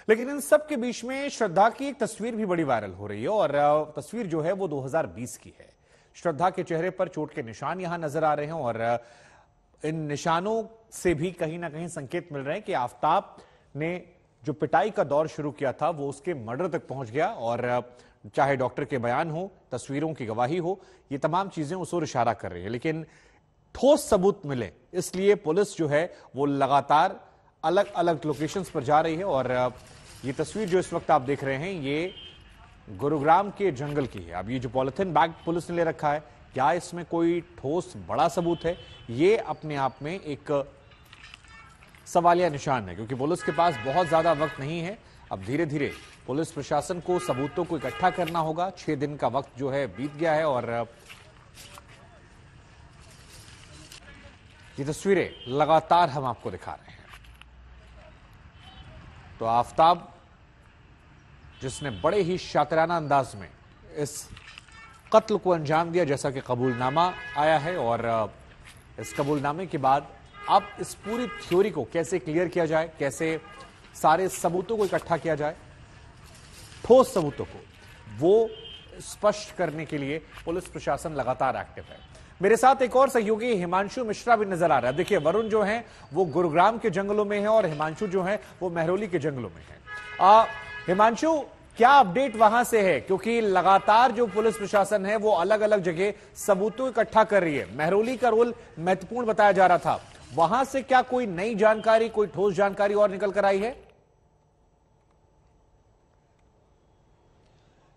लेकिन इन सब के बीच में श्रद्धा की एक तस्वीर भी बड़ी वायरल हो रही है और तस्वीर जो है वो 2020 की है। श्रद्धा के चेहरे पर चोट के निशान यहां नजर आ रहे हैं और इन निशानों से भी कहीं ना कहीं संकेत मिल रहे हैं कि आफताब ने जो पिटाई का दौर शुरू किया था वो उसके मर्डर तक पहुंच गया और चाहे डॉक्टर के बयान हो, तस्वीरों की गवाही हो, ये तमाम चीजें उस ओर इशारा कर रही है। लेकिन ठोस सबूत मिले इसलिए पुलिस जो है वो लगातार अलग अलग लोकेशंस पर जा रही है और ये तस्वीर जो इस वक्त आप देख रहे हैं ये गुरुग्राम के जंगल की है। अब ये जो पॉलिथीन बैग पुलिस ने ले रखा है, क्या इसमें कोई ठोस बड़ा सबूत है? ये अपने आप में एक सवालिया निशान है क्योंकि पुलिस के पास बहुत ज्यादा वक्त नहीं है। अब धीरे धीरे पुलिस प्रशासन को सबूतों को इकट्ठा करना होगा। 6 दिन का वक्त जो है बीत गया है और ये तस्वीरें लगातार हम आपको दिखा रहे हैं। तो आफताब जिसने बड़े ही शातिराना अंदाज में इस कत्ल को अंजाम दिया, जैसा कि कबूलनामा आया है और इस कबूलनामे के बाद अब इस पूरी थ्योरी को कैसे क्लियर किया जाए, कैसे सारे सबूतों को इकट्ठा किया जाए, ठोस सबूतों को वो स्पष्ट करने के लिए पुलिस प्रशासन लगातार एक्टिव है। मेरे साथ एक और सहयोगी हिमांशु मिश्रा भी नजर आ रहा है। देखिए, वरुण जो है वो गुरुग्राम के जंगलों में है और हिमांशु जो है वो महरौली के जंगलों में है। हिमांशु, क्या अपडेट वहां से है? क्योंकि लगातार जो पुलिस प्रशासन है वो अलग अलग जगह सबूतों इकट्ठा कर रही है। महरौली का रोल महत्वपूर्ण बताया जा रहा था, वहां से क्या कोई नई जानकारी, कोई ठोस जानकारी और निकल कर आई है?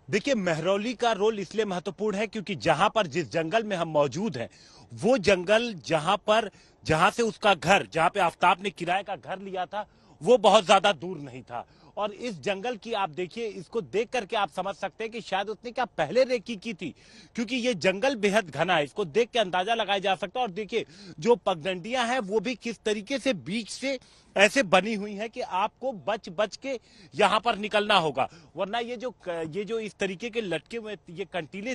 देखिए, महरौली का रोल इसलिए महत्वपूर्ण है क्योंकि जहां पर, जिस जंगल में हम मौजूद हैं, वो जंगल जहां से उसका घर, जहां पे आफताब ने किराए का घर लिया था, वो बहुत ज्यादा दूर नहीं था। और इस जंगल की आप देखिए, इसको देख करके आप समझ सकते हैं कि शायद उसने क्या पहले रेकी की थी, क्योंकि ये जंगल बेहद घना है। इसको देख के अंदाजा लगाया जा सकता है। और देखिए, जो पगडंडियां हैं वो भी किस तरीके से बीच से ऐसे बनी हुई है कि आपको बच बच के यहां पर निकलना होगा, वरना ये जो इस तरीके के लटके हुए ये कंटीले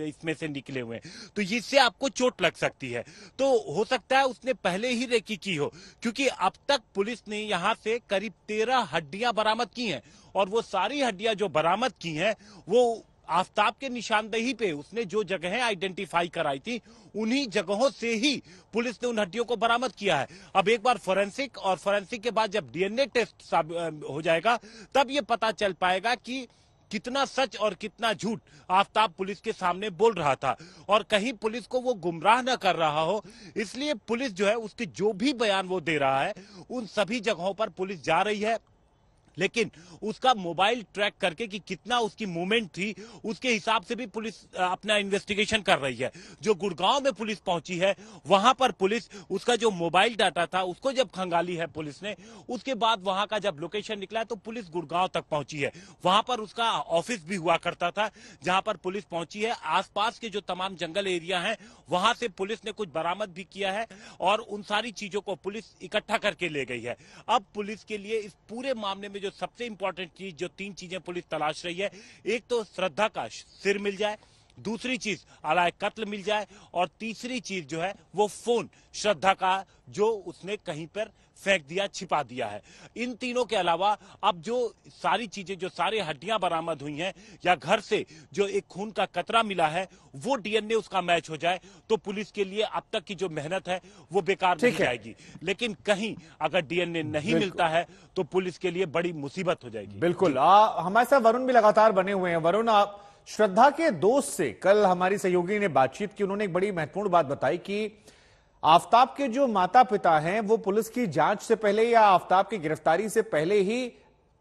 इसमें से निकले हुए हैं, तो इससे आपको चोट लग सकती है। तो हो सकता है उसने पहले ही रेकी की हो, क्योंकि अब तक पुलिस ने यहां से करीब 13 हड्डियां बरामद की हैं और वो सारी हड्डियां जो बरामद की हैं वो आफताब के निशानदेही पे उसने जो जगहें आइडेंटिफाई कराई थी, उन्हीं जगहों से ही पुलिस ने उन हड्डियों को बरामद किया है। अब एक बार फोरेंसिक के बाद जब डीएनए टेस्ट हो जाएगा, तब ये पता चल पाएगा कि कितना सच और कितना झूठ आफताब पुलिस के सामने बोल रहा था और कहीं पुलिस को वो गुमराह न कर रहा हो। इसलिए पुलिस जो है, उसके जो भी बयान वो दे रहा है, उन सभी जगहों पर पुलिस जा रही है। लेकिन उसका मोबाइल ट्रैक करके कि कितना उसकी मूवमेंट थी, उसके हिसाब से भी पुलिस अपना इन्वेस्टिगेशन कर रही है। जो गुड़गांव में पुलिस पहुंची है, वहां पर पुलिस उसका जो मोबाइल डाटा था उसको जब खंगाली है पुलिस ने, उसके बाद वहां का जब लोकेशन निकला तो पुलिस गुड़गांव तक पहुंची है। वहां पर उसका ऑफिस भी हुआ करता था जहां पर पुलिस पहुंची है। आसपास के जो तमाम जंगल एरिया हैं वहां से पुलिस ने कुछ बरामद भी किया है और उन सारी चीजों को पुलिस इकट्ठा करके ले गई है। अब पुलिस के लिए इस पूरे मामले में जो सबसे इंपॉर्टेंट चीज, जो 3 चीजें पुलिस तलाश रही है, एक तो श्रद्धा का सिर मिल जाए, दूसरी चीज अलाय कत्ल मिल जाए और तीसरी चीज जो है वो फोन श्रद्धा का जो उसने कहीं पर फेंक दिया, छिपा दिया है। इन तीनों के अलावा अब जो सारी चीजें, जो सारी हड्डियां बरामद हुई हैं या घर से जो एक खून का कतरा मिला है, वो डीएनए उसका मैच हो जाए तो पुलिस के लिए अब तक की जो मेहनत है वो बेकार नहीं जाएगी। लेकिन कहीं अगर डीएनए नहीं मिलता है तो पुलिस के लिए बड़ी मुसीबत हो जाएगी। बिल्कुल। हमारे साथ वरुण भी लगातार बने हुए हैं। वरुण, आप श्रद्धा के दोस्त से कल हमारी सहयोगी ने बातचीत की, उन्होंने एक बड़ी महत्वपूर्ण बात बताई कि आफताब के जो माता पिता हैं वो पुलिस की जांच से पहले या आफताब की गिरफ्तारी से पहले ही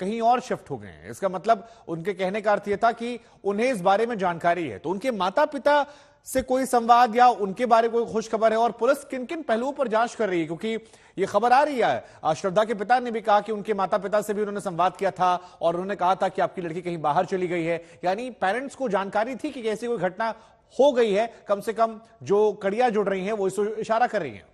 कहीं और शिफ्ट हो गए हैं। इसका मतलब उनके कहने का अर्थ यह था कि उन्हें इस बारे में जानकारी है। तो उनके माता पिता से कोई संवाद या उनके बारे में कोई खुश खबर है और पुलिस किन किन पहलुओं पर जांच कर रही है? क्योंकि ये खबर आ रही है, श्रद्धा के पिता ने भी कहा कि उनके माता पिता से भी उन्होंने संवाद किया था और उन्होंने कहा था कि आपकी लड़की कहीं बाहर चली गई है। यानी पेरेंट्स को जानकारी थी कि ऐसी कोई घटना हो गई है, कम से कम जो कड़ियां जुड़ रही हैं वो इस इशारा कर रही हैं।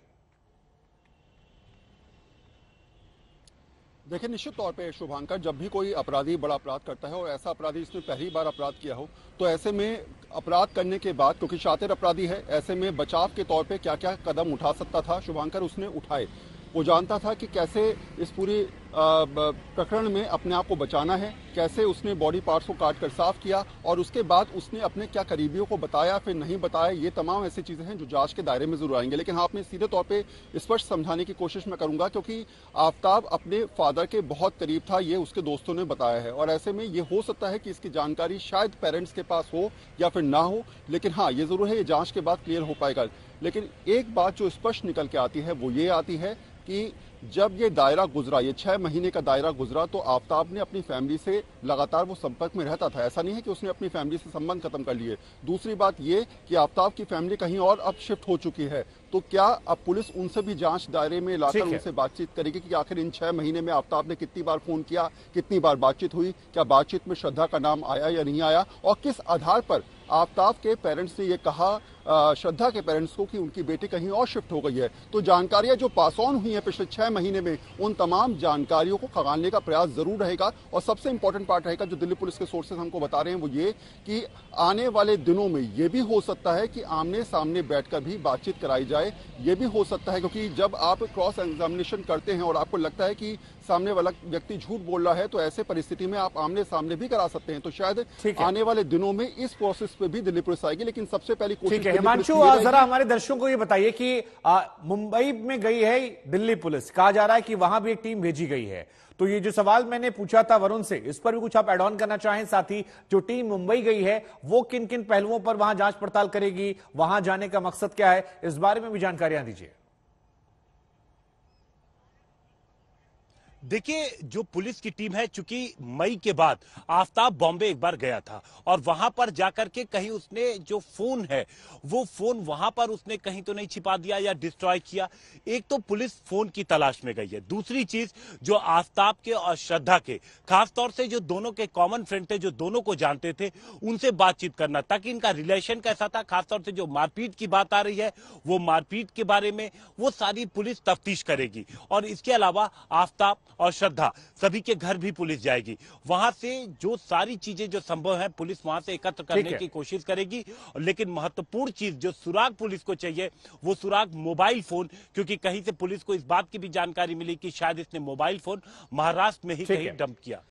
देखिए, निश्चित तौर पे शुभांकर, जब भी कोई अपराधी बड़ा अपराध करता है और ऐसा अपराधी इसने पहली बार अपराध किया हो, तो ऐसे में अपराध करने के बाद, क्योंकि शातिर अपराधी है, ऐसे में बचाव के तौर पे क्या क्या कदम उठा सकता था शुभांकर, उसने उठाए। वो जानता था कि कैसे इस पूरी प्रकरण में अपने आप को बचाना है, कैसे उसने बॉडी पार्ट्स को काट कर साफ किया और उसके बाद उसने अपने क्या करीबियों को बताया फिर नहीं बताया, ये तमाम ऐसी चीजें हैं जो जांच के दायरे में जरूर आएंगे। लेकिन आपने सीधे तौर पे स्पष्ट समझाने की कोशिश मैं करूंगा, क्योंकि आफ्ताब अपने फादर के बहुत करीब था, ये उसके दोस्तों ने बताया है, और ऐसे में ये हो सकता है कि इसकी जानकारी शायद पेरेंट्स के पास हो या फिर ना हो, लेकिन हाँ ये जरूर है, ये जांच के बाद क्लियर हो पाएगा। लेकिन एक बात जो स्पष्ट निकल के आती है वो ये आती है कि जब ये दायरा गुजरा, ये 6 महीने का दायरा गुजरा, तो आफ्ताब ने अपनी फैमिली से लगातार वो संपर्क में रहता था। ऐसा नहीं है कि उसने अपनी फैमिली से संबंध खत्म कर लिए। दूसरी बात ये कि आफ्ताब की फैमिली कहीं और अब शिफ्ट हो चुकी है, तो क्या अब पुलिस उनसे भी जांच दायरे में लाकर उनसे बातचीत करेगी कि आखिर इन 6 महीने में आफ्ताब ने कितनी बार फोन किया, कितनी बार बातचीत हुई, क्या बातचीत में श्रद्धा का नाम आया या नहीं आया, और किस आधार पर आफ्ताब के पेरेंट्स ने ये कहा श्रद्धा के पेरेंट्स को कि उनकी बेटी कहीं और शिफ्ट हो गई है। तो जानकारियां जो पास ऑन हुई हैं पिछले 6 महीने में, उन तमाम जानकारियों को खंगालने का प्रयास जरूर रहेगा। और सबसे इंपॉर्टेंट पार्ट रहेगा जो दिल्ली पुलिस के सोर्सेज हमको बता रहे हैं वो ये कि आने वाले दिनों में ये भी हो सकता है कि आमने सामने बैठकर भी बातचीत कराई जाए। ये भी हो सकता है क्योंकि जब आप क्रॉस एग्जामिनेशन करते हैं और आपको लगता है कि सामने वाला व्यक्ति झूठ बोल रहा है, तो ऐसे परिस्थिति में आप आमने सामने भी करा सकते हैं। तो शायद आने वाले दिनों में इस प्रोसेस पे भी दिल्ली पुलिस आएगी। लेकिन सबसे पहली कोशिश हिमांशु, जरा हमारे दर्शकों को ये बताइए कि मुंबई में गई है दिल्ली पुलिस, कहा जा रहा है कि वहां भी एक टीम भेजी गई है, तो ये जो सवाल मैंने पूछा था वरुण से, इस पर भी कुछ आप एड ऑन करना चाहें? साथ ही जो टीम मुंबई गई है वो किन किन पहलुओं पर वहां जांच पड़ताल करेगी, वहां जाने का मकसद क्या है, इस बारे में भी जानकारियां दीजिए। देखिए, जो पुलिस की टीम है, चूंकि मई के बाद आफ्ताब बॉम्बे एक बार गया था और वहां पर जाकर के कहीं उसने जो फोन है वो फोन वहां पर उसने कहीं तो नहीं छिपा दिया या डिस्ट्रॉय किया। एक तो पुलिस फोन की तलाश में गई है। दूसरी चीज, जो आफ्ताब के और श्रद्धा के, खासतौर से जो दोनों के कॉमन फ्रेंड थे, जो दोनों को जानते थे, उनसे बातचीत करना ताकि इनका रिलेशन कैसा था। खासतौर से जो मारपीट की बात आ रही है, वो मारपीट के बारे में वो सारी पुलिस तफ्तीश करेगी। और इसके अलावा आफ्ताब और श्रद्धा सभी के घर भी पुलिस जाएगी। वहां से जो सारी चीजें जो संभव है पुलिस वहां से एकत्र करने की कोशिश करेगी। लेकिन महत्वपूर्ण चीज जो सुराग पुलिस को चाहिए वो सुराग मोबाइल फोन, क्योंकि कहीं से पुलिस को इस बात की भी जानकारी मिली कि शायद इसने मोबाइल फोन महाराष्ट्र में ही कहीं डंप किया।